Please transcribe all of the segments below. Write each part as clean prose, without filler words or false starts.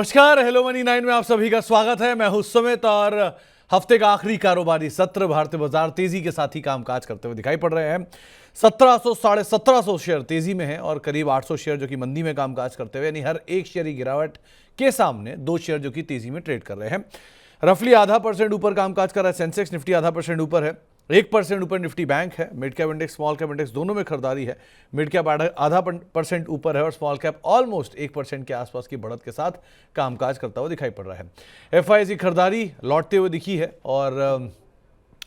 नमस्कार, hello money 9 में आप सभी का स्वागत है। मैं हूं सुमित और हफ्ते का आखिरी कारोबारी सत्र भारतीय बाजार तेजी के साथ ही कामकाज करते हुए दिखाई पड़ रहे हैं। 1700 साढ़े 1700 शेयर तेजी में है और करीब 800 शेयर जो कि मंदी में कामकाज करते हुए, यानी हर एक शेयर की गिरावट के सामने दो शेयर जो कि तेजी में ट्रेड कर रहे हैं। रफली आधा % ऊपर कामकाज कर रहा है सेंसेक्स, निफ्टी आधा % ऊपर है, 1% ऊपर निफ्टी बैंक है। Mid cap index, small cap index दोनों में खरीदारी है। मिड कैप आधा % ऊपर है और स्मॉल कैप ऑलमोस्ट 1% के आसपास की बढ़त के साथ कामकाज करता हुआ दिखाई पड़ रहा है। एफआईआई खरीदारी लौटते हुए दिखी है और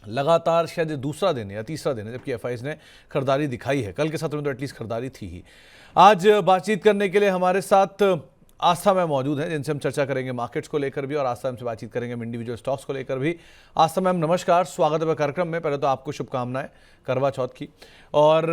लगातार शायद दूसरा दिन या तीसरा दिन है जबकि एफआईआई ने खरीदारी दिखाई है। कल के सत्र में तो एटलीस्ट खरीदारी थी ही। आज बातचीत करने के लिए हमारे साथ आस्था मैम मौजूद हैं, जिनसे हम चर्चा करेंगे मार्केट्स को लेकर भी और आस्था मैम से बातचीत करेंगे इंडिविजुअल स्टॉक्स को लेकर भी। आस्था मैम नमस्कार, स्वागत है कार्यक्रम में। पहले तो आपको शुभकामनाएं करवा चौथ की। और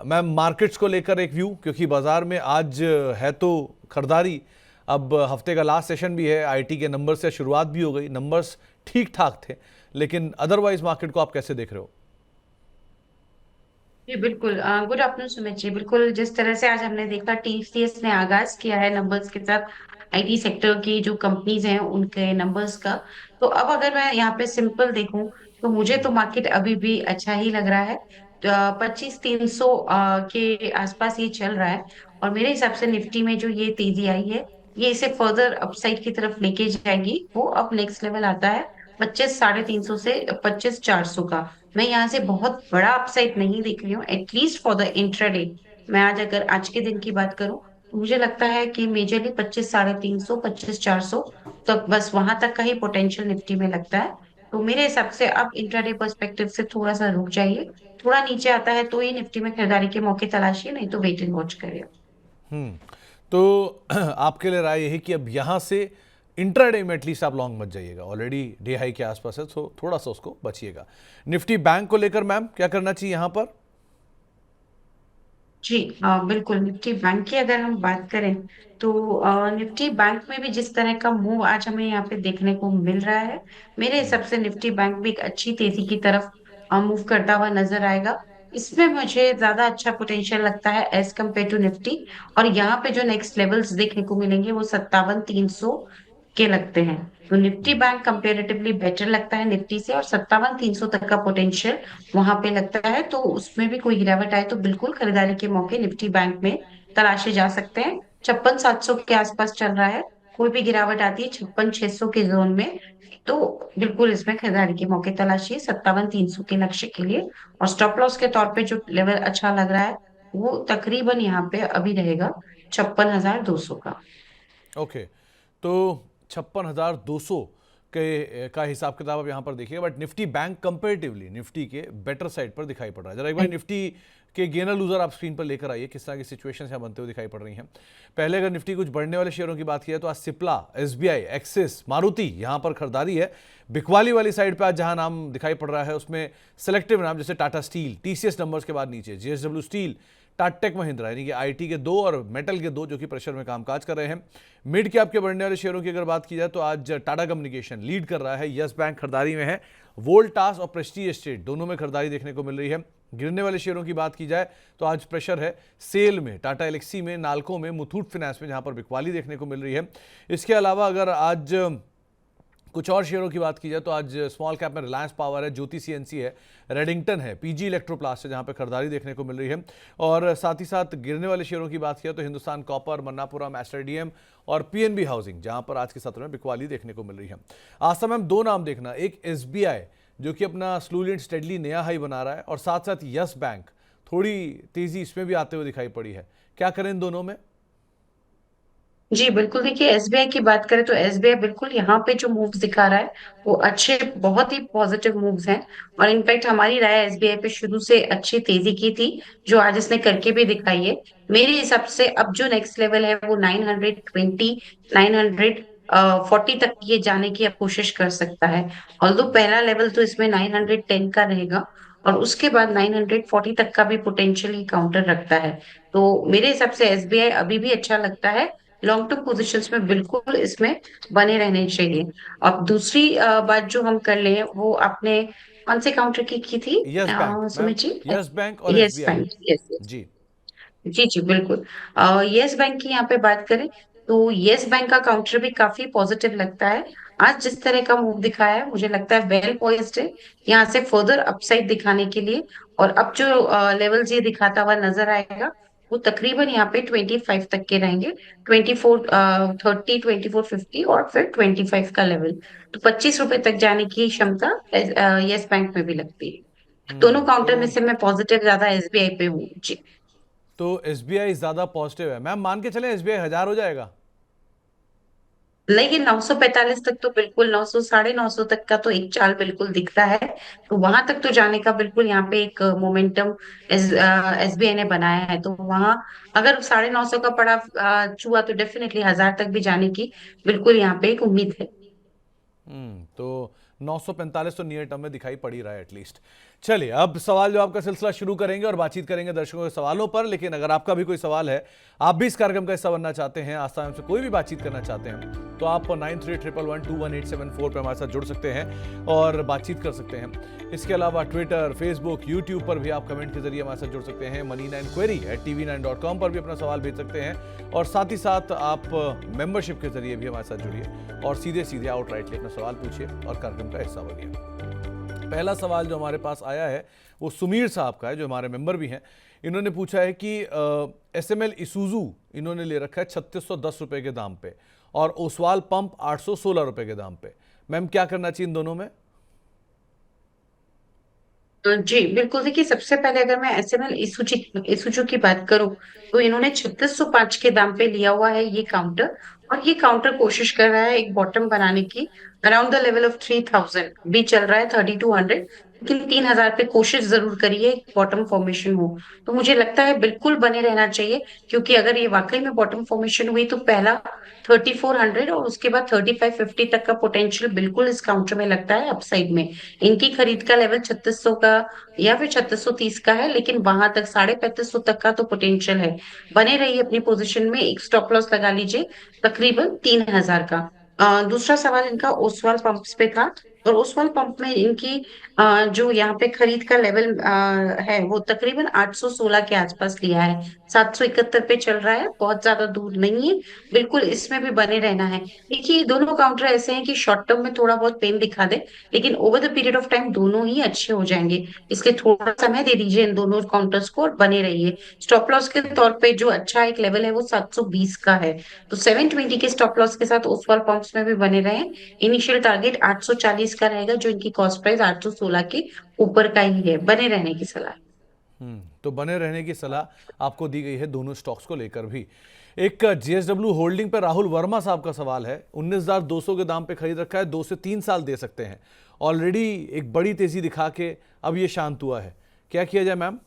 मैम मार्केट्स को लेकर एक व्यू, क्योंकि बाजार में आज है तो खरीदारी, अब हफ्ते का लास्ट सेशन भी है, आईटी के नंबर से शुरुआत भी हो गई, नंबर्स ठीक ठाक थे, लेकिन अदरवाइज मार्केट को आप कैसे देख रहे हो? जी बिल्कुल। Good afternoon Sumit ji. बिल्कुल जिस तरह से आज हमने देखा टीसीएस ने आगाज किया है नंबर्स के साथ, आईटी सेक्टर की जो कंपनीज हैं उनके नंबर्स का, तो अब अगर मैं यहाँ पे सिंपल देखूं तो मुझे तो मार्केट अभी भी अच्छा ही लग रहा है। 25,300 के आसपास ये चल रहा है और मेरे हिसाब से निफ्टी में जो ये तेजी आई है ये इसे फर्दर अपसाइड की तरफ लेके जाएगी। वो अब नेक्स्ट लेवल आता है 25,350 से 25,400 का। मैं यहाँ से बहुत बड़ा अपसाइड नहीं देख रही हूँ, एटलीस्ट फॉर द इंट्राडे। मैं आज अगर आज के दिन की बात करूँ तो मुझे लगता है कि मेजरली 25,350 25,400 तक, बस वहां तक का ही पोटेंशियल निफ्टी में लगता है। तो मेरे हिसाब से अब इंट्राडे पर्सपेक्टिव से थोड़ा सा रुक जाइए। थोड़ा नीचे आता है तो ही निफ्टी में खरीदारी के मौके तलाशिए, नहीं तो वेट एंड वॉच करिए। तो आपके लिए राय यही कि अब यहाँ से इंट्राडे में एटलीस्ट आप लॉन्ग मत जाइएगा, ऑलरेडी डे हाई के आसपास है, तो थोड़ा सा उसको बचिएगा। निफ्टी बैंक को लेकर मैम क्या करना चाहिए यहाँ पर? जी बिल्कुल। निफ्टी बैंक की अगर हम बात करें तो निफ्टी बैंक में भी जिस तरह का मूव आज हमें यहाँ पे देखने को मिल रहा है, मेरे हिसाब से निफ्टी बैंक भी एक अच्छी तेजी की तरफ मूव करता हुआ नजर आएगा। इसमें मुझे ज्यादा अच्छा पोटेंशियल लगता है एज कम्पेयर टू निफ्टी। और यहाँ पे जो नेक्स्ट लेवल्स देखने को मिलेंगे वो 57,300 के लगते हैं। तो निफ्टी बैंक कंपेरेटिवली बेटर लगता है निफ्टी से, और 57,300 तक का पोटेंशियल वहां पे लगता है। तो उसमें भी कोई गिरावट आए तो बिल्कुल खरीदारी के मौके निफ्टी बैंक में तलाशे जा सकते हैं। 56,700 के आसपास चल रहा है। कोई भी गिरावट आती है 56,600 के जोन में तो बिल्कुल इसमें खरीदारी के मौके तलाशिए 57,300 के लक्ष्य के लिए। और स्टॉप लॉस के तौर पे जो लेवल अच्छा लग रहा है वो तकरीबन यहाँ पे अभी रहेगा 56,200 का। ओके, तो 56,200 के का हिसाब किताब आप यहाँ पर देखिए, but Nifty bank comparatively Nifty के बेटर साइड पर दिखाई पड़ रहा है। जरा एक बार निफ्टी के गेनर लूजर आप स्क्रीन पर लेकर आइए, किस तरह की सिचुएशन यहाँ बनते हुए दिखाई पड़ रही हैं। पहले अगर निफ्टी कुछ बढ़ने वाले शेयरों की बात की जाए तो आज सिप्ला, एसबीआई, एक्सिस, मारुति यहाँ पर खरीदारी है। बिकवाली वाली साइड पर आज जहाँ नाम दिखाई पड़ रहा है उसमें सेलेक्टिव नाम, जैसे टाटा स्टील, टीसीएस नंबर्स के बाद नीचे जेएसडब्ल्यू स्टील, टाटेक महिंद्रा, यानी कि आईटी के दो और मेटल के दो जो कि प्रेशर में कामकाज कर रहे हैं। मिड कैप के बढ़ने वाले शेयरों की अगर बात की जाए तो आज टाटा कम्युनिकेशन लीड कर रहा है, यस बैंक खरीदारी में है, वोल्टास और प्रेस्टीज एस्टेट दोनों में खरीदारी देखने को मिल रही है। गिरने वाले शेयरों की बात की जाए तो आज प्रेशर है सेल में, टाटा एलेक्सी में, नाल्को में, मुथूट फाइनेंस में, जहां पर बिकवाली देखने को मिल रही है। इसके अलावा अगर आज कुछ और शेयरों की बात की जाए तो आज स्मॉल कैप में रिलायंस पावर है, ज्योति सीएनसी है, रेडिंगटन है, पीजी इलेक्ट्रोप्लास्ट है, जहां पे खरीदारी देखने को मिल रही है। और साथ ही साथ गिरने वाले शेयरों की बात किया तो हिंदुस्तान कॉपर, मन्नापुरम, एस्ट्रेडीएम और पीएनबी हाउसिंग, जहां पर आज के सत्र में बिकवाली देखने को मिल रही है। आज समय हम दो नाम देखना, एक एसबीआई जो कि अपना स्लोली एंड स्टेडली नया हाई बना रहा है, और साथ साथ यस बैंक, थोड़ी तेजी इसमें भी आते हुए दिखाई पड़ी है। क्या करें इन दोनों में? जी बिल्कुल। देखिए एसबीआई की बात करें तो एसबीआई बिल्कुल यहाँ पे जो मूव्स दिखा रहा है वो अच्छे, बहुत ही पॉजिटिव मूव्स हैं। और इनफैक्ट हमारी राय एसबीआई पे शुरू से अच्छी तेजी की थी, जो आज इसने करके भी दिखाई है। मेरे हिसाब से अब जो नेक्स्ट लेवल है वो 920 940 तक ये जाने की अब कोशिश कर सकता है। ऑल्दो पहला लेवल तो इसमें 910 का रहेगा और उसके बाद 940 तक का भी पोटेंशियल काउंटर रखता है। तो मेरे हिसाब से एसबीआई अभी भी अच्छा लगता है। लॉन्ग टर्म पोजीशंस में बिल्कुल इसमें बने रहने चाहिए। अब दूसरी बात जो हम कर ले वो आपने कौन से काउंटर की थी Yes Bank ma'am, Sumit ji? Yes Bank और Yes SBI. Bank, yes yes. जी। जी जी बिल्कुल। यस बैंक की यहाँ पे बात करें तो यस बैंक का काउंटर भी काफी पॉजिटिव लगता है। आज जिस तरह का मूव दिखाया है मुझे लगता है वेल पोइज्ड है यहाँ से फर्दर अपसाइड दिखाने के लिए। और अब जो लेवल्स ये दिखाता हुआ नजर आएगा वो तकरीबन यहाँ पे 25 तक के रहेंगे। 24 30 24 50 और फिर 25 का लेवल। तो 25 रुपए तक जाने की क्षमता यस बैंक में भी लगती है। दोनों तो काउंटर में से मैं पॉजिटिव ज्यादा एसबीआई पे हूँ जी। तो एसबीआई ज्यादा पॉजिटिव है मैम, मान के चले एसबीआई 1000 हो जाएगा। लेकिन 945 तक तो बिल्कुल, 900 950 तक का तो एक चाल बिल्कुल दिखता है। तो वहां तक तो जाने का बिल्कुल यहाँ पे एक मोमेंटम एसबीआई ने बनाया है। तो वहां अगर 950 का पड़ा छुआ तो डेफिनेटली 1000 तक भी जाने की बिल्कुल यहाँ पे एक उम्मीद है। तो 945 तो नियर टर्म में दिखाई पड़ ही रहा है एटलीस्ट। चलिए अब सवाल जवाब का सिलसिला शुरू करेंगे और बातचीत करेंगे दर्शकों के सवालों पर। लेकिन अगर आपका भी कोई सवाल है, आप भी इस कार्यक्रम का हिस्सा बनना चाहते हैं, आस्था हमसे कोई भी बातचीत करना चाहते हैं, तो आप 9311211874 पर हमारे साथ जुड़ सकते हैं और बातचीत कर सकते हैं। इसके अलावा ट्विटर, फेसबुक, यूट्यूब पर भी आप कमेंट के जरिए हमारे साथ जुड़ सकते हैं। money9query@tv9.com पर भी अपना सवाल भेज सकते हैं और साथ ही साथ आप मेंबरशिप के जरिए भी हमारे साथ जुड़िए और सीधे सीधे आउटराइटली अपना सवाल पूछिए और कार्यक्रम का हिस्सा बनिए। पहला सवाल जो हमारे पास आया है वो सुमीर साहब का है, जो हमारे मेंबर भी हैं। इन्होंने पूछा है कि एसएमएल इसूजू इन्होंने ले रखा है 3610 रुपए के दाम पे और ओसवाल पंप 816 रुपए के दाम पे। मैम क्या करना चाहिए इन दोनों में? जी बिल्कुल, देखिए सबसे पहले अगर मैं एसएमएल इसुजू की बात करूं तो इन्होंने 3605 के दाम पे लिया हुआ है ये काउंटर। और ये काउंटर कोशिश कर रहा है एक बॉटम बनाने की अराउंड द लेवल ऑफ 3000 भी चल रहा है 3200। लेकिन 3000 पे कोशिश जरूर करिए बॉटम फॉर्मेशन हो। तो मुझे लगता है बिल्कुल बने रहना चाहिए, क्योंकि अगर ये वाकई में बॉटम फॉर्मेशन हुई तो पहला 3400 और उसके बाद 3550 तक का पोटेंशियल बिल्कुल इस काउंटर में लगता है अपसाइड में। इनकी खरीद का लेवल 3600 का या फिर 3630 का है, लेकिन वहां तक 3550 तक का तो पोटेंशियल है। बने रहिए अपनी पोजीशन में, एक स्टॉप लॉस लगा लीजिए तकरीबन 3000 का। दूसरा सवाल इनका ओसवाल पंप्स पे था। और ओसवाल पंप में इनकी जो यहाँ पे खरीद का लेवल है वो तकरीबन 816 के आसपास लिया है। 771 पे चल रहा है, बहुत ज्यादा दूर नहीं है। बिल्कुल इसमें भी बने रहना है। देखिए ये दोनों काउंटर ऐसे हैं कि शॉर्ट टर्म में थोड़ा बहुत पेन दिखा दे, लेकिन over the period of time दोनों ही अच्छे हो जाएंगे। इसलिए थोड़ा समय दे दीजिए इन दोनों काउंटर्स को और बने रहिए। स्टॉप लॉस के तौर पे जो अच्छा एक लेवल है वो 720 का है। तो 720 के स्टॉप लॉस के साथ ओसवाल पंप्स में भी बने रहे। इनिशियल टारगेट 840 का रहेगा, जो इनकी कॉस्ट प्राइस 816 के ऊपर का ही है। बने रहने की सलाह। तो बने रहने की सलाह आपको दी गई है दोनों स्टॉक्स को लेकर भी। एक जेएसडब्ल्यू होल्डिंग पर राहुल वर्मा साहब का सवाल है। 19,200 के दाम पे खरीद रखा है, 2 से 3 साल दे सकते हैं। ऑलरेडी एक बड़ी तेजी दिखा के अब ये शांत हुआ है, क्या किया जाए मैम?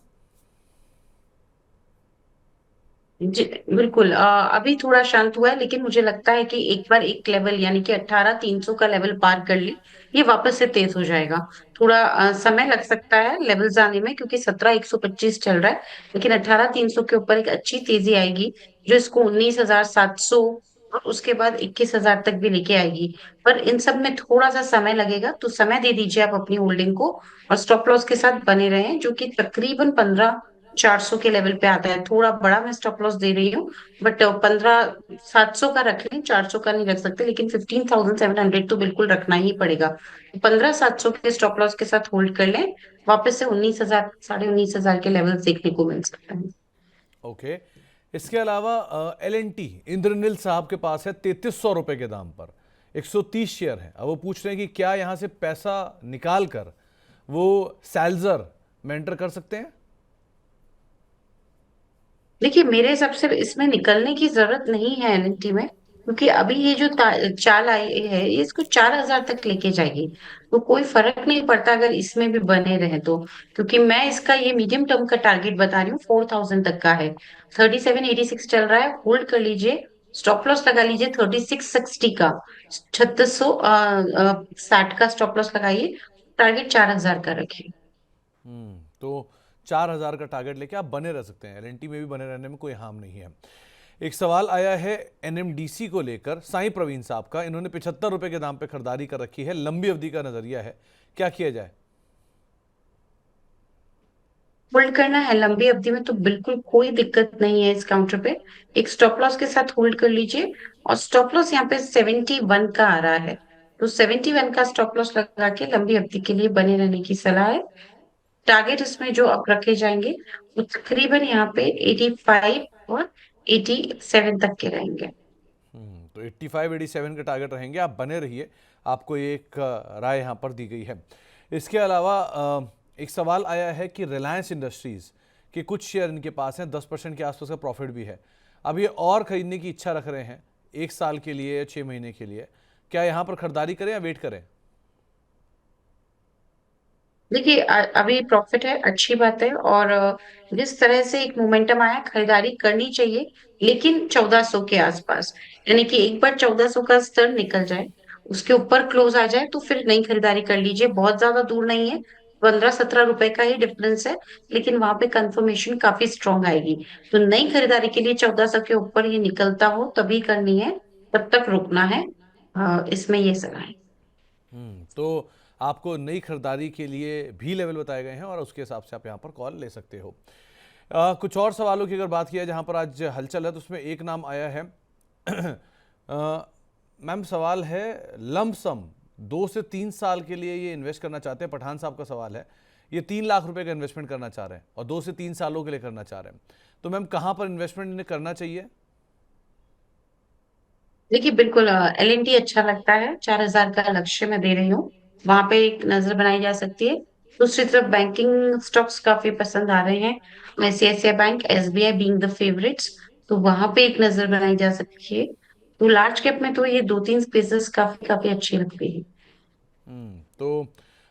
जी बिल्कुल, अभी थोड़ा शांत हुआ है, लेकिन मुझे लगता है कि एक बार एक लेवल यानी कि 18,300 का लेवल पार कर ली, ये वापस से तेज हो जाएगा। थोड़ा समय लग सकता है लेवल्स आने में, क्योंकि 17,125 चल रहा है। लेकिन 18,300 के ऊपर एक अच्छी तेजी आएगी जो इसको 19,700 और उसके बाद 21,000 तक भी लेके आएगी। पर इन सब में थोड़ा सा समय लगेगा, तो समय दे दीजिए आप अपनी होल्डिंग को और स्टॉप लॉस के साथ बने रहें, जो कि तकरीबन 15,400 के लेवल पे आता है। थोड़ा बड़ा मैं स्टॉप लॉस दे रही हूँ, बट 15,700 का रख लें, 400 का नहीं रख सकते, लेकिन 15,700 तो बिल्कुल रखना ही पड़ेगा। 15,700 के स्टॉप लॉस के साथ होल्ड कर लें। वापस से 19,000 19,500 के लेवल देखने को मिल सकता है। ओके। इसके अलावा L&T इंद्रनील साहब के पास है 3300 रुपए के दाम पर, 130 शेयर है। अब वो पूछ रहे हैं कि क्या यहां से पैसा निकाल कर वो सैल्जर में एंटर कर सकते हैं? देखिए मेरे हिसाब से इसमें निकलने की जरूरत नहीं है एलएनटी में, क्योंकि अभी ये जो चाल आई है ये इसको 4,000 तक लेके जाएगी। तो कोई फर्क नहीं पड़ता अगर इसमें भी बने रहे तो। क्योंकि मैं इसका ये मीडियम टर्म का टारगेट बता रही हूँ, 4,000 तक का है। 3786 चल रहा है, होल्ड कर लीजिए। स्टॉप लॉस लगा लीजिए 3660 का। 3660 का स्टॉप लॉस लगाइए। टारगेट 4,000 का रखिए। तो 4,000 का टारगेट लेके आप बने रह सकते हैं। L&T में भी बने रहने में कोई हार्म नहीं है। एक सवाल आया है NMDC को लेकर साईं प्रवीण साहब का। इन्होंने 75 रुपए के दाम पे खरीदारी कर रखी है, लंबी अवधि का नजरिया है, क्या किया जाए? होल्ड करना है लंबी अवधि में तो बिल्कुल कोई दिक्कत नहीं है इस काउंटर पे। एक स्टॉप लॉस के साथ होल्ड कर लीजिए। और स्टॉप लॉस यहाँ पे 71 का आ रहा है, तो 71 का स्टॉप लॉस लगा के लंबी अवधि के लिए बने रहने की सलाह है। टारगेट इसमें जो अब रखे जाएंगे वो तकरीबन यहाँ पे 85 और 87 तक के रहेंगे। तो 85 87 के टारगेट रहेंगे, आप बने रहिए। आपको ये एक राय यहाँ पर दी गई है। इसके अलावा एक सवाल आया है कि रिलायंस इंडस्ट्रीज़ के कुछ शेयर इनके पास हैं, 10% के आसपास का प्रॉफिट भी है। अब ये और खरीदने की इच्छा रख रहे हैं 1 साल के लिए या 6 महीने के लिए। क्या यहाँ पर खरीदारी करें या वेट करें? देखिए अभी प्रॉफिट है, अच्छी बात है। और जिस तरह से एक मोमेंटम आया, खरीदारी करनी चाहिए, लेकिन 1400 के आसपास। यानी कि एक बार 1400 का स्तर निकल जाए, उसके ऊपर क्लोज आ जाए, तो फिर नई खरीदारी कर लीजिए। बहुत ज्यादा दूर नहीं है, 15-17 रुपए का ही डिफरेंस है, लेकिन वहां पे कंफर्मेशन काफी स्ट्रांग आएगी। तो नई खरीदारी के लिए 1400 के ऊपर ये निकलता हो तभी करनी है, तब तक रुकना है। इसमें ये सलाह है। तो आपको नई खरीदारी के लिए भी लेवल बताए गए हैं और उसके हिसाब से आप यहाँ पर कॉल ले सकते हो। कुछ और सवालों की अगर बात किया जहाँ पर आज हलचल है, तो उसमें एक नाम आया है मैम, सवाल है लमसम 2 से 3 साल के लिए ये इन्वेस्ट करना चाहते हैं। पठान साहब का सवाल है, ये 3 लाख रुपए का इन्वेस्टमेंट करना चाह रहे हैं और 2 से 3 सालों के लिए करना चाह रहे हैं। तो मैम कहाँ पर इन्वेस्टमेंट इन्हें करना चाहिए? देखिए बिल्कुल, L&T अच्छा लगता है, 4000 का लक्ष्य मैं दे रही हूँ, वहां पे एक नजर बनाई जा सकती है। दूसरी तरफ बैंकिंग स्टॉक्स काफी पसंद आ रहे हैं, ICICI bank, SBI being the favourites, तो वहां पे एक नजर बनाई जा सकती है। तो लार्ज कैप में तो ये दो तीन स्पेसेस काफी काफी अच्छी लगती है। तो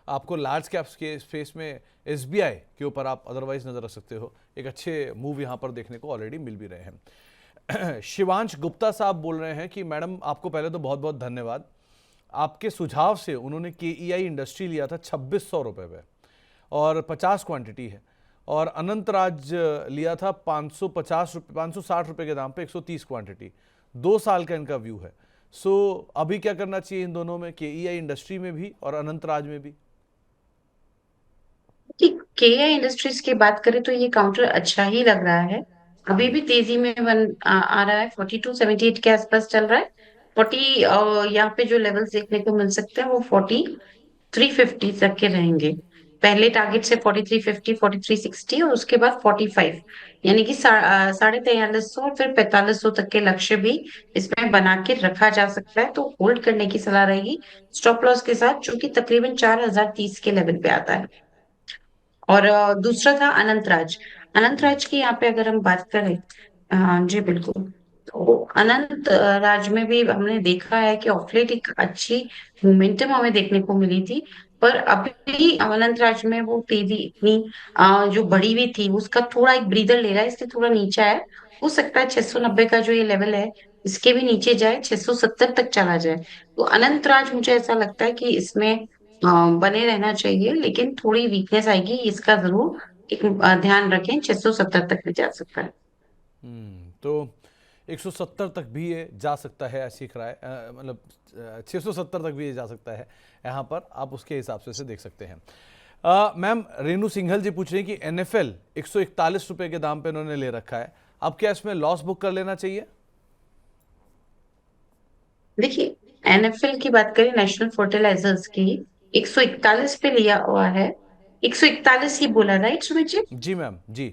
आपको लार्ज कैप्स के स्पेस में एसबीआई के ऊपर आप अदरवाइज नजर रख सकते हो। एक अच्छे मूव यहाँ पर देखने को ऑलरेडी मिल भी रहे हैं। शिवांश गुप्ता साहब बोल रहे हैं कि मैडम आपको पहले तो बहुत बहुत धन्यवाद। आपके सुझाव से उन्होंने KEI इंडस्ट्री लिया था 2600 रुपये पे और 50 क्वांटिटी है, और अनंत राज लिया था 550 रुपये 560 रुपये के दाम पे 130 क्वांटिटी। 2 साल का इनका व्यू है। सो अभी क्या करना चाहिए इन दोनों में, KEI इंडस्ट्री में भी और अनंत राज में भी? KEI इंडस्ट्रीज की बात करें तो ये काउंटर अच्छा ही लग रहा है। अभी भी तेजी में आ रहा है, 4278 के आसपास चल रहा है। 40 यहाँ पे जो लेवल्स देखने को मिल सकते हैं वो 4350 तक के रहेंगे। पहले टारगेट से 4350, 4360 और उसके बाद 45, यानी कि 4350 और फिर 4500 तक के लक्ष्य भी इसमें बना के रखा जा सकता है। तो होल्ड करने की सलाह रहेगी स्टॉप लॉस के साथ, जो कि तकरीबन 4030 के लेवल पे आता है। और दूसरा था अनंत राज। अनंत राज की यहाँ पे अगर हम बात करें, जी बिल्कुल, तो अनंत राज में भी हमने देखा है कि ऑफलेट एक अच्छी मोमेंटम हमें देखने को मिली थी। पर अभी अनंत राज में वो तेजी इतनी जो बढ़ी हुई थी, उसका थोड़ा एक ब्रीदर ले रहा है, इसलिए थोड़ा नीचे है। हो सकता है 690 का जो ये लेवल है इसके भी नीचे जाए, 670 तक चला जाए। तो अनंत राज मुझे ऐसा लगता है कि इसमें बने रहना चाहिए, लेकिन थोड़ी वीकनेस आएगी, इसका जरूर एक ध्यान रखें। 670 तक भी जा सकता है। तो 170 तक भी ये जा सकता है, ऐसी एक राय, मतलब 670 तक भी ये जा सकता है। यहाँ पर आप उसके हिसाब से इसे देख सकते हैं। मैम, रेणु सिंघल जी पूछ रही हैं कि NFL 141 रुपए के दाम पे उन्होंने ले रखा है, अब क्या इसमें लॉस बुक कर लेना चाहिए? देखिए, NFL की बात करें, नेशनल फर्टिलाइजर्स की, 141 पे लिया हुआ है। 141 ही बोला, राइट सुमित जी? जी मैम, जी।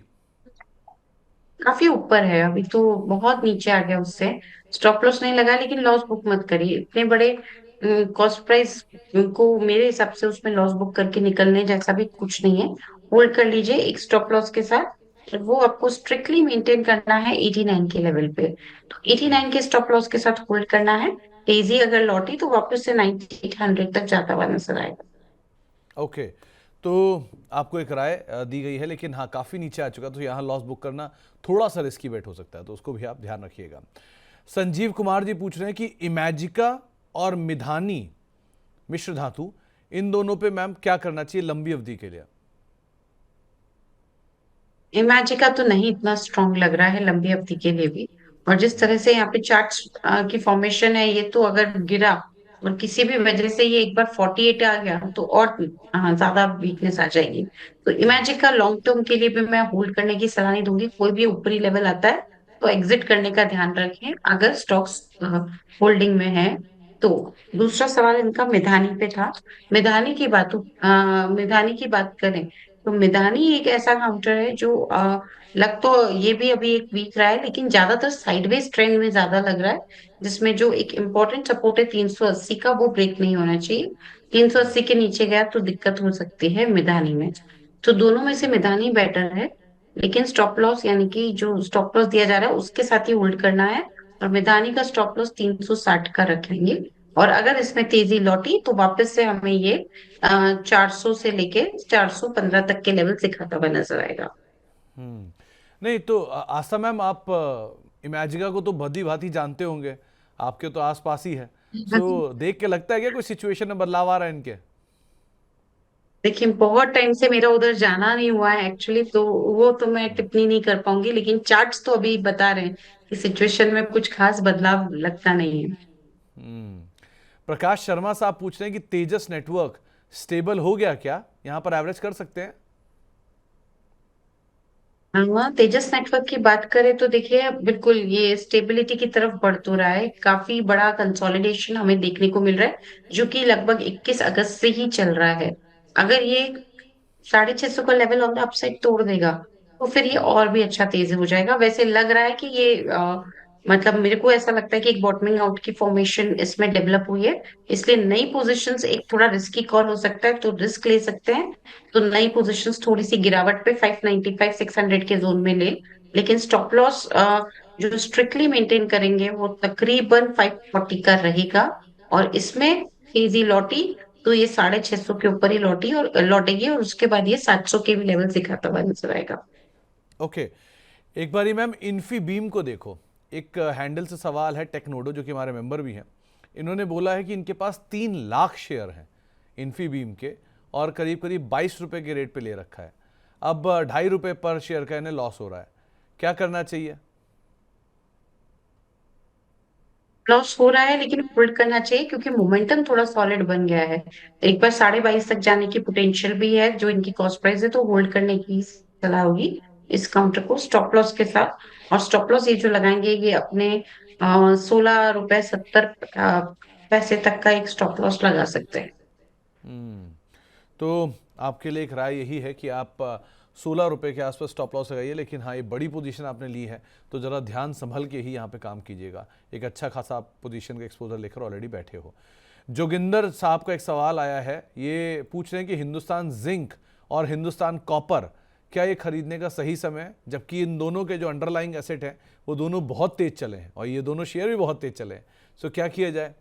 काफी ऊपर है, अभी तो बहुत नीचे आ गया उससे। स्टॉप लॉस नहीं लगा, लेकिन लॉस बुक मत करिए। इतने बड़े कॉस्ट प्राइस को मेरे हिसाब से उसमें लॉस बुक करके निकलने जैसा भी कुछ नहीं है। होल्ड कर लीजिए एक स्टॉप लॉस के साथ। वो आपको स्ट्रिक्टली मेंटेन करना है 89 के लेवल पे, तो 89 के स्टॉप लॉस के साथ होल्ड करना है। तेजी अगर लौटी तो वापस से 9800 तक जाता हुआ नजर आएगा। ओके, तो आपको एक राय दी गई है, लेकिन हाँ काफ़ी नीचे आ चुका, तो यहाँ लॉस बुक करना थोड़ा सा रिस्की बेट हो सकता है, तो उसको भी आप ध्यान रखिएगा। संजीव कुमार जी पूछ रहे हैं कि इमेजिका और मिधानी मिश्र धातु, इन दोनों पे मैम क्या करना चाहिए लंबी अवधि के लिए? इमेजिका तो नहीं इतना स्ट्रांग लग रहा है लंबी अवधि के लिए भी। और जिस तरह से यहाँ पे चार्ट्स की फॉर्मेशन है, ये तो अगर गिरा और किसी भी वजह से ये एक बार 48 आ गया तो और ज्यादा वीकनेस आ जाएगी। तो इमेजिक का लॉन्ग टर्म के लिए भी मैं होल्ड करने की सलाह नहीं दूंगी। कोई भी ऊपरी लेवल आता है तो एग्जिट करने का ध्यान रखें अगर स्टॉक्स होल्डिंग में है तो। दूसरा सवाल इनका मिधानी पे था। मिधानी की बात करें तो मिधानी एक ऐसा काउंटर है जो लग तो ये भी अभी एक वीक रहा है लेकिन ज्यादातर साइडवेज ट्रेंड में ज्यादा लग रहा है, जिसमें जो एक इम्पोर्टेंट सपोर्ट है 380 का वो ब्रेक नहीं होना चाहिए। 380 के नीचे गया तो दिक्कत हो सकती है मिधानी में। तो दोनों में से मिधानी बेटर है, लेकिन स्टॉप लॉस यानी कि जो स्टॉप लॉस दिया जा रहा है उसके साथ ही होल्ड करना है। और मिधानी का स्टॉप लॉस 360 का रखेंगे। और अगर इसमें तेजी लौटी तो वापस से हमें ये 400 से लेके 415 तक के लेवल दिखाता हुआ नजर आएगा। नहीं तो आस्था मैम, आप इमेजिका को तो भली भांति जानते होंगे, आपके तो आसपास ही है। सो देख के लगता है क्या कोई सिचुएशन में बदलाव आ रहा है इनके? देखिए बहुत टाइम से मेरा उधर जाना नहीं हुआ है एक्चुअली, तो वो तो मैं टिप्पणी नहीं कर पाऊंगी, लेकिन चार्ट्स तो अभी बता रहे हैं कि सिचुएशन में कुछ खास बदलाव लगता नहीं है। हम्म। प्रकाश शर्मा साहब पूछ रहे हैं कि तेजस नेटवर्क स्टेबल हो गया क्या, यहां पर एवरेज कर सकते हैं? हाँ, तेजस नेटवर्क की बात करें तो देखिए बिल्कुल ये स्टेबिलिटी की तरफ बढ़ तो रहा है। काफी बड़ा कंसोलिडेशन हमें देखने को मिल रहा है जो कि लगभग 21 अगस्त से ही चल रहा है। अगर ये 650 का लेवल ऑन द अपसाइड तोड़ देगा तो फिर ये और भी अच्छा तेज हो जाएगा। वैसे लग रहा है कि ये मतलब मेरे को ऐसा लगता है कि एक बॉटमिंग आउट की फॉर्मेशन इसमें डेवलप हुई है। इसलिए नई पोजीशंस एक थोड़ा रिस्की कॉल हो सकता है, तो रिस्क ले सकते हैं। तो नई पोजीशंस थोड़ी सी गिरावट पे 595 600 के जोन में ले। लेकिन स्टॉप लॉस जो स्ट्रिक्टली मेंटेन करेंगे वो तकरीबन 540 का रहेगा। और इसमें तेजी लौटी तो ये 650 के ऊपर ही लौटेगी और उसके बाद ये 700 के भी लेवल दिखाता हुआ नजर आएगा। ओके, एक बारी मैम इन्फी बीम को देखो। एक हैंडल से सवाल है, टेक्नोडो जो कि हमारे मेंबर भी हैं, इन्होंने बोला है कि इनके पास 3 लाख शेयर हैं इन्फी बीम के, और करीब करीब 22 रुपए के रेट पे ले रखा है। अब 2.5 रुपए पर शेयर का इन्हें लॉस हो रहा है, क्या करना चाहिए? लॉस हो रहा है लेकिन होल्ड करना चाहिए क्योंकि मोमेंटम थोड़ा सॉलिड बन गया है। एक बार 22.5 तक जाने की पोटेंशियल भी है जो इनकी कॉस्ट प्राइस है, तो होल्ड करने की सलाह होगी इस काउंटर को स्टॉप लॉस के साथ। और स्टॉप लॉस ये जो लगाएंगे ये अपने 16 रुपए 70 पैसे तक का एक स्टॉप लॉस लगा सकते हैं। हम्म, तो आपके लिए एक राय यही है कि आप 16 रुपए के आसपास स्टॉप लॉस लगाइए, लेकिन हाँ, ये बड़ी पोजीशन आपने ली है तो ज़रा ध्यान संभल के ही यहाँ पे काम कीजिएगा। एक अच्छा खासा आप पोजीशन का एक्सपोजर लेकर ऑलरेडी बैठे हो। जोगिंदर साहब का एक सवाल आया है, ये पूछ रहे हैं कि हिंदुस्तान जिंक और हिंदुस्तान कॉपर, क्या ये खरीदने का सही समय है, जबकि इन दोनों के जो अंडरलाइंग एसेट हैं वो दोनों बहुत तेज चले हैं और ये दोनों शेयर भी बहुत तेज चले हैं। सो क्या किया जाए?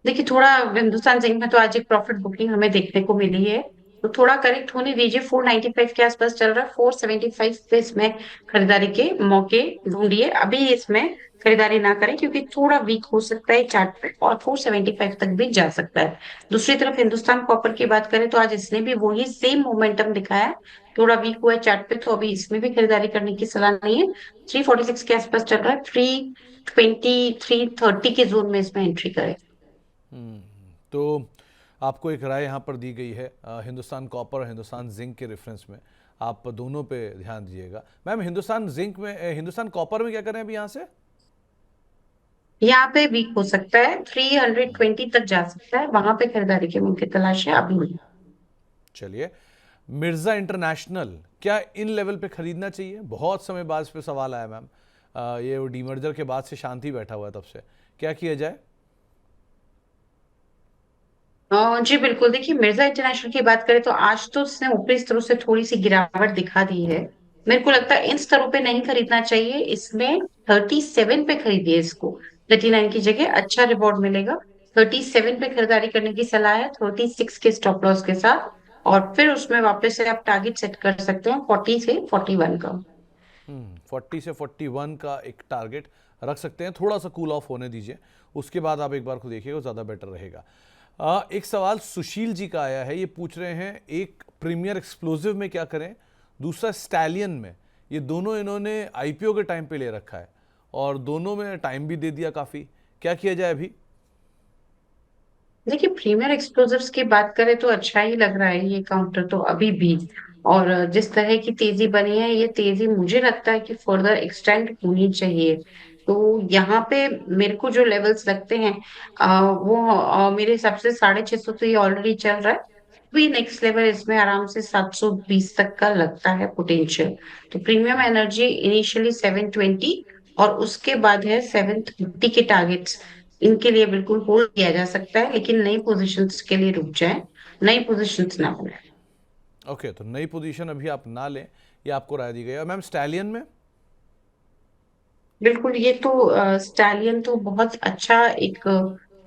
देखिए थोड़ा हिंदुस्तान जिंक में तो आज एक प्रॉफिट बुकिंग हमें देखने को मिली है, तो थोड़ा करेक्ट होने दीजिए। 495 के आसपास चल रहा है, 475 पे इसमें खरीदारी के मौके ढूंढिए। अभी इसमें खरीदारी ना करें क्योंकि थोड़ा वीक हो सकता है चार्ट पे और 475 तक भी जा सकता है। दूसरी तरफ हिंदुस्तान कॉपर की बात करें तो आज इसने भी वही सेम मोमेंटम दिखाया है। थोड़ा वीक हुआ है चार्ट पे, तो अभी इसमें भी खरीदारी करने की सलाह नहीं है। 346 के आसपास चल रहा है, 320 330 के जोन में इसमें एंट्री करें। तो आपको एक राय यहाँ पर दी गई है हिंदुस्तान कॉपर और हिंदुस्तान जिंक के रेफरेंस में, आप दोनों पे ध्यान दीजिएगा। मैम हिंदुस्तान जिंक में हिंदुस्तान कॉपर में क्या करें अभी यहाँ से? यहाँ पे वीक हो सकता है, 320 तक जा सकता है, वहां पे खरीदारी के मौके तलाश है अभी नहीं। चलिए, मिर्जा इंटरनेशनल, क्या इन लेवल पे खरीदना चाहिए? बहुत समय बाद इस पे सवाल आया मैम, ये डीमर्जर के बाद से शांति बैठा हुआ है, तब से क्या किया जाए? जी बिल्कुल, देखिए मिर्जा इंटरनेशनल की बात करें तो आज तो उसने ऊपरी स्तरों से थोड़ी सी गिरावट दिखा दी है। मेरे को लगता है इन स्तरों पे नहीं खरीदना चाहिए, इसमें 37 पे खरीदिए इसको। 39 की जगह अच्छा रिवॉर्ड मिलेगा। 37 पे खरीदारी करने की सलाह है, 36 के स्टॉप लॉस के साथ। और फिर उसमें वापस से आप टारगेट सेट कर सकते हैं 40 से 41 का। 40 से 41 का एक टारगेट रख सकते हैं, थोड़ा सा कूल ऑफ होने दीजिए, उसके बाद आप एक बार को देखिएगा, ज़्यादा बेटर रहेगा। एक सवाल सुशील जी का आया है, ये पूछ रहे हैं एक प्रीमियर एक्सप्लोसिव में क्या करें, दूसरा स्टैलियन में। ये दोनों इन्होंने आईपीओ के टाइम पे ले रखा है और दोनों में टाइम भी दे दिया काफ़ी, क्या किया जाए अभी? देखिए, प्रीमियर एक्सप्लोजिव्स की बात करें तो अच्छा ही लग रहा है ये काउंटर तो अभी भी। और जिस तरह की तेजी बनी है, ये तेजी मुझे लगता है कि फर्दर एक्सटेंड होनी चाहिए। तो यहाँ पे मेरे को जो लेवल्स लगते हैं, वो मेरे हिसाब से 650 तो ये ऑलरेडी चल रहा है। भी नेक्स्ट लेवल इसमें आराम से 720 तक का लगता है पोटेंशियल। तो प्रीमियम एनर्जी इनिशियली 720, और उसके बाद है 730 के टारगेट्स। इनके लिए बिल्कुल होल्ड किया जा सकता है, लेकिन नई पोजीशंस के लिए रुक जाए, नई पोजीशंस ना बनाए। ओके, तो नई पोजीशन अभी आप ना लें, ये आपको राय दी गई है। मैम स्टैलियन में? बिल्कुल, ये तो स्टैलियन तो बहुत अच्छा एक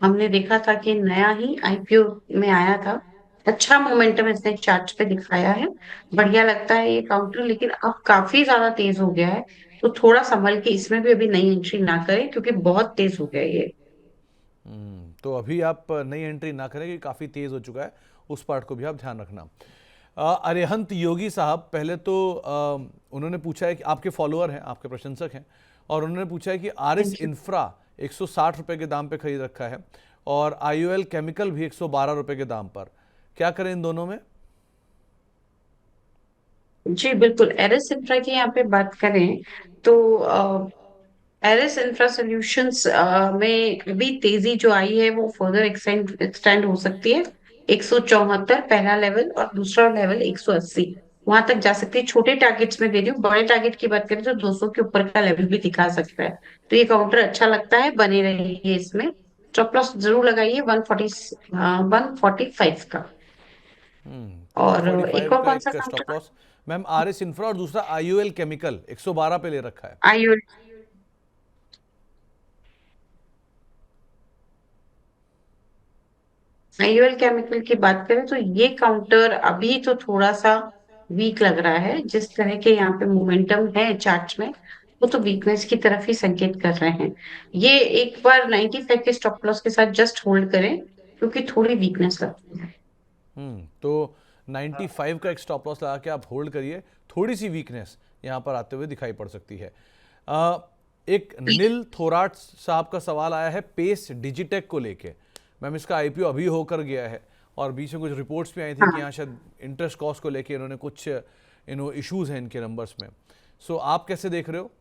हमने देखा था कि नया ही आईपीओ में आया था। अच्छा मोमेंटम इसने चार्ट्स पे दिखाया है। बढ़िया लगता है ये काउंटर, लेकिन अब काफी ज्यादा तेज हो गया है। तो थोड़ा संभल के इसमें भी अभी नई एंट्री ना करें, क्योंकि बहुत तेज हो गया है ये। तो अभी आप नई एंट्री ना करें कि काफ़ी तेज़ हो चुका है, उस पार्ट को भी आप ध्यान रखना। अरिहंत योगी साहब, पहले तो उन्होंने पूछा है कि आपके फॉलोअर हैं, आपके प्रशंसक हैं, और उन्होंने पूछा है कि आरएस थैंक यू। इंफ्रा 160 रुपए के दाम पे खरीद रखा है, और आईओएल केमिकल भी 112 रुपए के दाम पर। क्या करें इन दोनों में? जी बिल्कुल, एरस इंफ्रा की यहाँ पे बात करें तो एरस इंफ्रा सॉल्यूशंस में अभी तेजी जो आई है वो फर्दर एक्सटेंड एक्सटेंड हो सकती है। 174 पहला लेवल, और दूसरा लेवल 180, वहां तक जा सकती है। छोटे टारगेट्स में दे रही हूँ, बड़े टारगेट की बात करें तो 200 के ऊपर का लेवल भी दिखा सकता है। तो ये काउंटर अच्छा लगता है, बने रहिए इसमें। स्टॉप लॉस जरूर लगाइए 145 का। वन और फोर्टी एक फाइव और का कौन सा एक stop counter? Loss. Ma'am RS infra, और दूसरा आईओएल केमिकल 112 पे ले रखा है। आईओ आईओएल केमिकल की बात करें तो ये काउंटर अभी तो थोड़ा सा वीक लग रहा है। जिस तरह के यहाँ पे मोमेंटम है चार्ट्स में, वो तो वीकनेस की तरफ ही संकेत कर रहे हैं। ये एक बार 95 के स्टॉप लॉस के साथ जस्ट होल्ड करें, क्योंकि थोड़ी वीकनेस लगती है। तो 95 का एक स्टॉप लॉस लगा के आप होल्ड करिए। थोड़ी सी वीकनेस यहाँ पर आते हुए दिखाई पड़ सकती है। अ, एक नील थोराट साहब का सवाल आया है पेस डिजिटेक को लेके। मैम इसका आईपीओ अभी होकर गया है, और बीच में कुछ रिपोर्ट्स भी आई थी कि हाँ। यहाँ शायद इंटरेस्ट कॉस्ट को लेके इन्होंने कुछ इश्यूज हैं इनके नंबर्स में। सो आप कैसे देख रहे हो?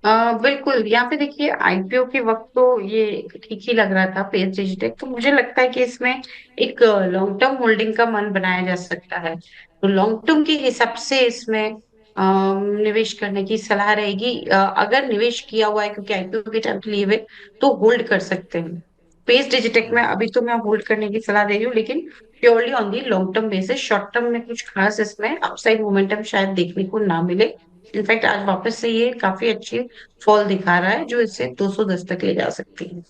बिल्कुल, यहाँ पे देखिए आईपीओ के वक्त तो ये ठीक ही लग रहा था पेज डिजिटेक। तो मुझे लगता है कि इसमें एक लॉन्ग टर्म होल्डिंग का मन बनाया जा सकता है। तो लॉन्ग टर्म के हिसाब से इसमें निवेश करने की सलाह रहेगी। अगर निवेश किया हुआ है, क्योंकि आईपीओ के टाइम लिए हुए, तो होल्ड कर सकते हैं। पेज डिजिटेक में अभी तो मैं होल्ड करने की सलाह दे रही हूँ, लेकिन purely on the long term basis. Short term में कुछ खास इसमें अपसाइड मोमेंटम शायद देखने को ना मिले। इनफैक्ट आज वापस से ये काफी अच्छी फॉल दिखा रहा है, जो इसे 210 तक ले जा सकती है।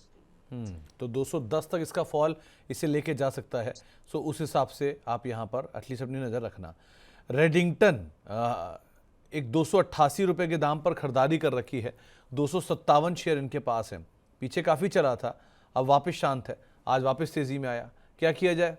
तो 210 तक इसका फॉल इसे लेके जा सकता है। सो उस हिसाब से आप यहाँ पर एटलीस्ट अपनी नज़र रखना। रेडिंगटन एक 288 रुपये के दाम पर खरीदारी कर रखी है। 257 शेयर इनके पास हैं। पीछे काफ़ी चला था, अब वापस शांत है, आज वापस तेज़ी में आया। क्या किया जाए?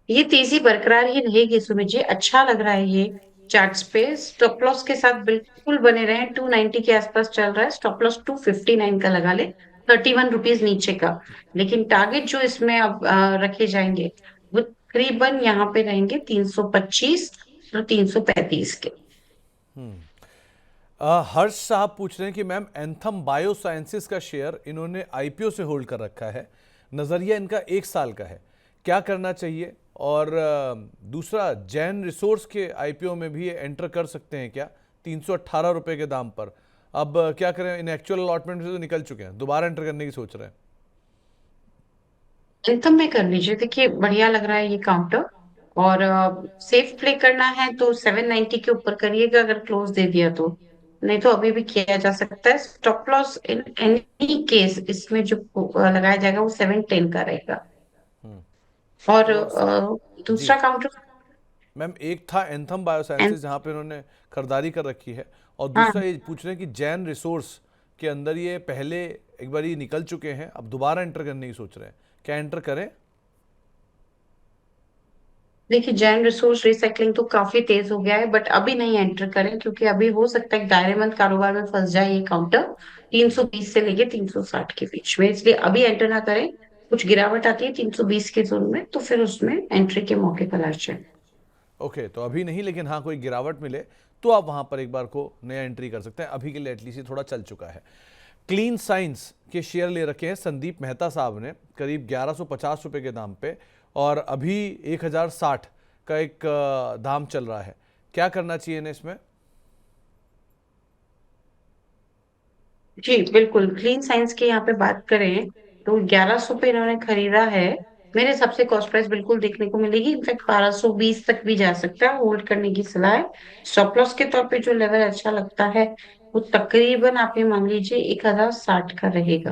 ये तेजी बरकरार ही रहेगी सुमित जी, अच्छा लग रहा है ये। चार्ट्स पे स्टॉप लॉस के साथ बिल्कुल बने रहे। 290 के आसपास चल रहा है, स्टॉप लॉस 259 का लगा ले, 31 रुपीज नीचे का। लेकिन टारगेट जो इसमें अब रखे जाएंगे, वो करीबन यहाँ पे रहेंगे 325 और 335 के। हर्ष साहब पूछ रहे हैं कि मैम एंथम बायोसाइंसेस का शेयर इन्होंने आईपीओ से होल्ड कर रखा है, नज़रिया इनका 1 साल का है, क्या करना चाहिए? और दूसरा, जैन रिसोर्स के आईपीओ में भी ये एंटर कर सकते हैं क्या 318 रुपये के दाम पर? अब क्या करें, इन एक्चुअल अलॉटमेंट से तो निकल चुके हैं, दोबारा एंटर करने की सोच रहे हैं। इनकम में कर लीजिए, देखिए बढ़िया लग रहा है ये काउंटर। और सेफ प्ले करना है तो 790 के ऊपर करिएगा, अगर क्लोज दे दिया तो। नहीं तो अभी भी किया जा सकता है। Stop loss in any case इसमें जो लगाया जाएगा वो 710 का रहेगा। और तो जी दूसरा काउंटर। मैम, एक था एंथम बायोसाइंसेस जहाँ पे इन्होंने खरीदारी कर रखी है, और हाँ, दूसरा ये पूछ रहे हैं कि जैन रिसोर्स के अंदर ये पहले एक बार ये निकल चुके हैं, अब दोबारा एंटर करने की सोच रहे हैं, क्या एंटर करें? देखिए जैन रिसोर्स रिसाइकलिंग तो काफी तेज हो गया है, बट अभी नहीं एंटर करें क्योंकि अभी हो सकता है दायरेमंद कारोबार में फंस जाए ये काउंटर 320 से लेके 360 के बीच में, इसलिए अभी एंटर ना करें। कुछ गिरावट आती है 320 के जोन में तो फिर उसमें एंट्री के मौके तलाश जाए। ओके, तो अभी नहीं, लेकिन हाँ कोई गिरावट मिले तो आप वहां पर एक बार को नया एंट्री कर सकते हैं। अभी के लिए एटलीस्ट ये थोड़ा चल चुका है। क्लीन साइंस के शेयर ले रखे हैं संदीप मेहता साहब ने करीब 1150 रुपए के दाम पे, और अभी 1060 का एक दाम चल रहा है। क्या करना चाहिए इन्हें इसमें? जी बिल्कुल, क्लीन साइंस की यहाँ पे बात करें तो 1100 पे इन्होंने खरीदा है। मेरे हिसाब से कॉस्ट प्राइस बिल्कुल देखने को मिलेगी, इनफैक्ट 1220 तक भी जा सकता है, होल्ड करने की सलाह है। स्टॉप लॉस के तौर पे जो लेवल अच्छा लगता है वो तकरीबन आप ये मान लीजिए 1060 का रहेगा।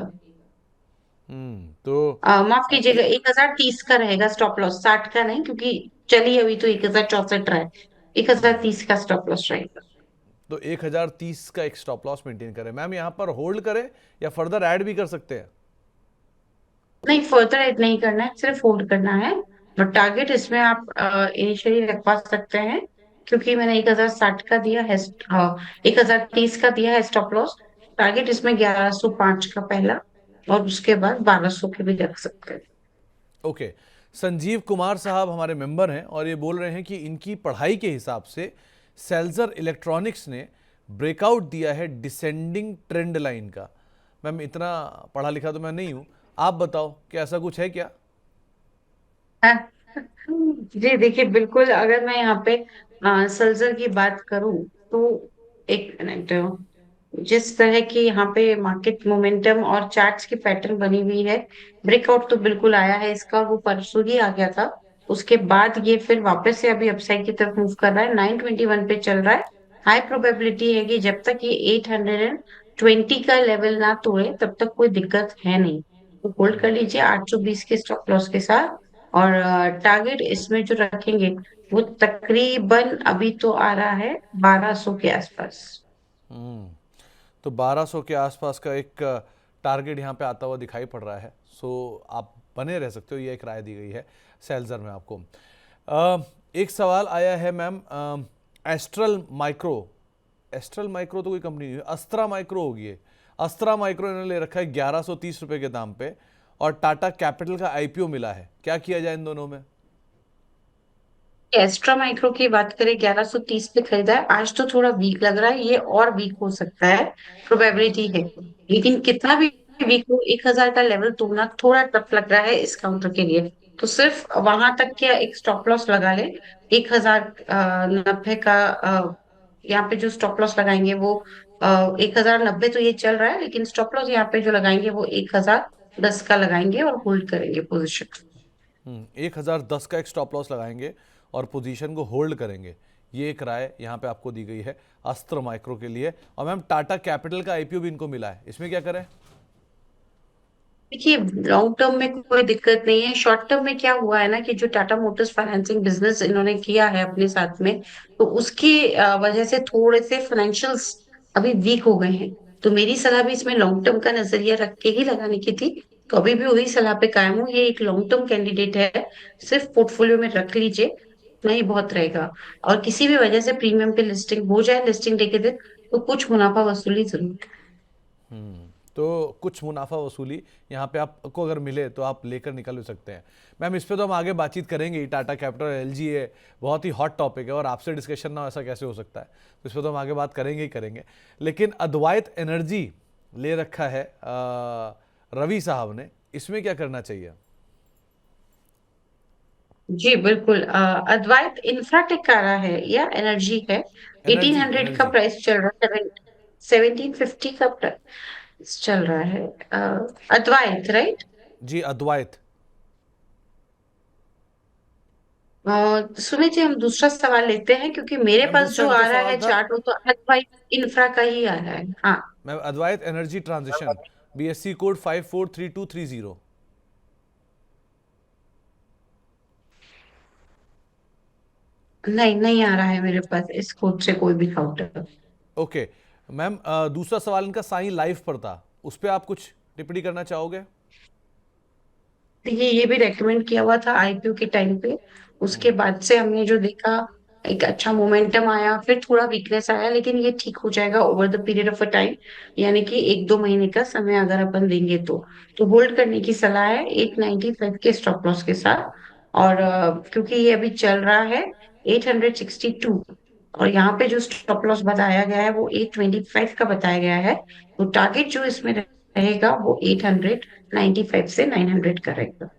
तो माफ कीजिएगा, 1030 का रहेगा स्टॉप लॉस, 60 का नहीं, क्योंकि चलिए अभी तो 1064 रहा है। 1030 का स्टॉप लॉस रहेगा। तो 1030 का एक स्टॉप लॉस मेंटेन करें। मैम यहाँ पर होल्ड करें या फर्दर ऐड भी कर सकते हैं? नहीं, फर्दर ऐड नहीं करना है, सिर्फ होल्ड करना है। और टारगेट इसमें आप इनिशियली रखवा सकते हैं, क्योंकि मैंने 1060 का दिया है, हाँ 1030 का दिया है स्टॉप लॉस। टारगेट इसमें 1105 का पहला, और उसके बाद 1200 के भी रख सकते हैं। ओके, संजीव कुमार साहब हमारे मेंबर हैं और ये बोल रहे हैं कि इनकी पढ़ाई के हिसाब से सेल्जर इलेक्ट्रॉनिक्स ने ब्रेकआउट दिया है डिसेंडिंग ट्रेंड लाइन का। मैम इतना पढ़ा लिखा तो मैं नहीं हूँ, आप बताओ कि ऐसा कुछ है क्या? हाँ, जी देखिए बिल्कुल, अगर मैं यहाँ पे सल्जर की बात करूं तो एक मिनट, जिस तरह की यहाँ पे मार्केट मोमेंटम और चार्ट्स की पैटर्न बनी हुई है, ब्रेकआउट तो बिल्कुल आया है इसका, वो परसों ही आ गया था। उसके बाद ये फिर वापस से अभी अपसाइड की तरफ मूव कर रहा है, 921 पे चल रहा है। हाई प्रोबेबिलिटी है कि जब तक ये 820 का लेवल ना तोड़े तब तक कोई दिक्कत है नहीं। तो होल्ड कर लीजिए 820 के स्टॉप लॉस के साथ। और टारगेट इसमें जो रखेंगे वो तकरीबन अभी तो आ रहा है 1200 के आसपास। तो 1200 के आसपास का एक टारगेट यहाँ पे आता हुआ दिखाई पड़ रहा है। सो आप बने रह सकते हो, ये एक राय दी गई है सेल्जर में आपको। एक सवाल आया है ma'am, astral micro, astral micro तो कोई कंपनी नहीं है, अस्त्रा माइक्रो होगी ये। अस्त्रा माइक्रो इन्होंने ले रखा है 1130 रुपए के दाम पे, और टाटा कैपिटल का आईपीओ मिला है। क्या किया जाए इन दोनों में? एस्ट्रा माइक्रो की बात करें, 1130 पे खरीदा है, आज तो थोड़ा वीक लग रहा है, ये और वीक हो सकता है, प्रोबेबिलिटी है। लेकिन कितना भी वीक हो, 1000 का लेवल तोड़ना थोड़ा टफ लग रहा है इस काउंटर के लिए। तो सिर्फ वहां तक के एक स्टॉप लॉस लगा ले, 1090 का। यहाँ पे जो स्टॉप लॉस लगाएंगे वो 1090 तो ये चल रहा है, लेकिन स्टॉप लॉस यहाँ पे जो लगाएंगे वो 1010 का लगाएंगे और होल्ड करेंगे पोजिशन। 1010 का एक स्टॉप लॉस लगाएंगे और पोजीशन को होल्ड करेंगे, ये एक राय यहाँ पे आपको दी गई है अस्त्र माइक्रो के लिए। और मैम टाटा कैपिटल का आईपीओ भी इनको मिला है, इसमें क्या करें? देखिए लॉन्ग टर्म में कोई दिक्कत नहीं है, शॉर्ट टर्म में क्या हुआ है ना कि जो टाटा मोटर्स फाइनेंसिंग बिजनेस इन्होंने किया है अपने साथ में, तो उसकी वजह से थोड़े से फाइनेंशियल्स अभी वीक हो गए हैं। तो मेरी सलाह भी इसमें लॉन्ग टर्म का नजरिया रख के ही लगाने की थी। तो अभी भी वही सलाह पे कायम हूँ, ये एक लॉन्ग टर्म कैंडिडेट है, सिर्फ पोर्टफोलियो में रख लीजिए, उतना ही बहुत रहेगा। और किसी भी वजह से प्रीमियम पे लिस्टिंग हो जाए लिस्टिंग डे के दिन, तो कुछ मुनाफा वसूली जरूर। तो कुछ मुनाफा वसूली यहाँ पे आपको अगर मिले तो आप लेकर निकल भी सकते हैं। मैम इस पे तो हम आगे बातचीत करेंगे ही, टाटा कैपिटल एलजी है, बहुत ही हॉट टॉपिक है, और आपसे डिस्कशन ना हो ऐसा कैसे हो सकता है, तो इस पे तो हम आगे बात करेंगे ही करेंगे। लेकिन अद्वैत एनर्जी ले रखा है रवि साहब ने, इसमें क्या करना चाहिए? जी बिल्कुल, अद्वैत इंफ्राटेक आ रहा है या एनर्जी है। एटीन एनर्जी, हंड्रेड का एनर्जी। प्राइस चल रहा है, 1750 का प्राइस चल रहा है। अद्वैत राइट। जी अद्वैत। सुनिए जी, हम दूसरा सवाल लेते हैं, क्योंकि मेरे मैम पास दूसरा जो इनका आ रहा सवाल है था, चार्ट वो तो अद्वैत इंफ्रा का ही आ रहा है। हाँ। मैम अद्वैत एनर्जी ट्रांजिशन, बीएससी कोड 543230। नहीं, नहीं आ रहा है मेरे पास इस कोड से कोई भी काउंटर। ओके मैम, दूसरा सवाल इनका साई लाइफ पर था, उस पर आप कुछ टिप्पणी करना चाहोगे? देखिए ये भी रेकमेंड किया हुआ था आईपीओ के टाइम पे। उसके बाद से हमने जो देखा, एक अच्छा मोमेंटम आया, फिर थोड़ा वीकनेस आया, लेकिन ये ठीक हो जाएगा over the period of a time. यानी कि 1-2 महीने का समय अगर अपन देंगे तो होल्ड करने की सलाह है 895 के स्टॉप लॉस के साथ। और क्योंकि ये अभी चल रहा है 862, और यहाँ पे जो स्टॉप लॉस बताया गया है वो 825 का बताया गया है। तो टारगेट जो इसमें रहेगा वो 895 से 900 का रहेगा।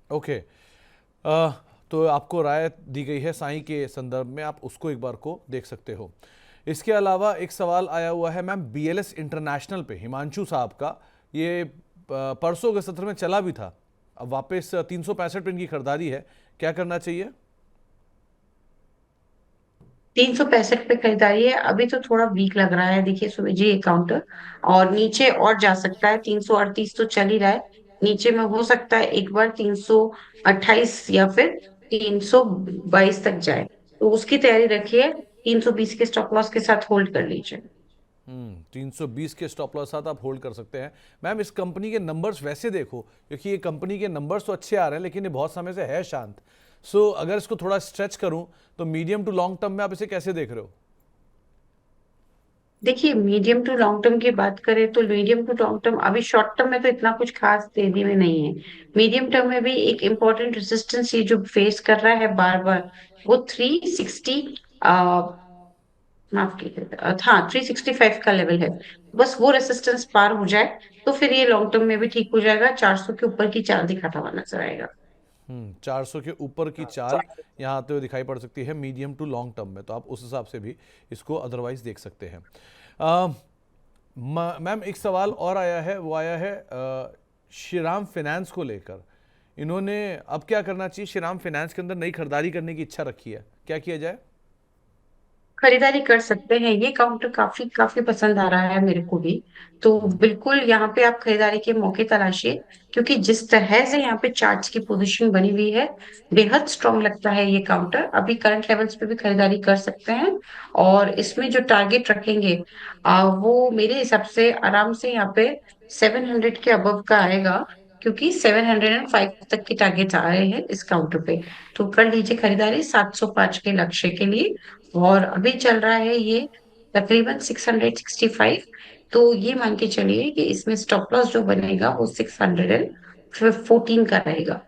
ओके। अ, तो आपको राय दी गई है साईं के संदर्भ में, आप उसको एक बार को देख सकते हो। इसके अलावा एक सवाल आया हुआ है मैम बीएलएस इंटरनेशनल पे हिमांशु साहब का। ये परसों के सत्र में चला भी था, अब वापस 365 पे इनकी खरीदारी है, क्या करना चाहिए? 365 पे खरीदारी है, अभी तो थोड़ा वीक लग रहा है, देखिए सुबह जी ये काउंटर, और नीचे और जा सकता है। 338 तो चल ही रहा है, नीचे में हो सकता है एक बार 328 या फिर 322 तक जाए, तो उसकी तैयारी रखिए। 320 के स्टॉप लॉस के साथ होल्ड कर लीजिए। 320 के स्टॉप लॉस साथ आप होल्ड कर सकते हैं। मैम इस कंपनी के नंबर्स वैसे देखो, क्योंकि ये कंपनी के नंबर्स तो अच्छे आ रहे हैं लेकिन ये बहुत समय से है शांत। सो अगर इसको थोड़ा स्ट्रेच करूं तो मीडियम टू लॉन्ग टर्म में आप इसे कैसे देख रहे हो? देखिए मीडियम टू लॉन्ग टर्म की बात करें तो मीडियम टू लॉन्ग टर्म, अभी शॉर्ट टर्म में तो इतना कुछ खास तेजी में नहीं है। मीडियम टर्म में भी एक इम्पोर्टेंट रेजिस्टेंस ये जो फेस कर रहा है बार बार, वो 360, माफ कीजिएगा, हाँ 365 का लेवल है। बस वो रेसिस्टेंस पार हो जाए तो फिर ये लॉन्ग टर्म में भी ठीक हो जाएगा, 400 के ऊपर की चाल दिखाता हुआ नजर आएगा। 400 के ऊपर की चाल यहाँ आते हुए दिखाई पड़ सकती है मीडियम टू लॉन्ग टर्म में, तो आप उस हिसाब से भी इसको अदरवाइज देख सकते हैं। अ, मैम एक सवाल और आया है, वो आया है श्रीराम फाइनेंस को लेकर। इन्होंने अब क्या करना चाहिए? श्रीराम फाइनेंस के अंदर नई खरीदारी करने की इच्छा रखी है, क्या किया जाए? खरीदारी कर सकते हैं, ये काउंटर काफी काफी पसंद आ रहा है मेरे को भी। तो बिल्कुल यहाँ पे आप खरीदारी के मौके तलाशिए, क्योंकि जिस तरह से यहाँ पे चार्ट्स की पोजीशन बनी हुई है, बेहद स्ट्रांग लगता है ये काउंटर। अभी करंट लेवल्स पे भी खरीदारी कर सकते हैं, और इसमें जो टारगेट रखेंगे वो मेरे हिसाब से आराम से यहाँ पे 700 के अबव का आएगा, क्योंकि 705 तक के टारगेट आ रहे हैं इस काउंटर पे। तो कर लीजिए खरीदारी 705 के लक्ष्य के लिए। और अभी चल रहा है ये तकरीबन 665, तो ये मान के चलिए कि इसमें स्टॉप लॉस जो बनेगा वो 614 का रहेगा।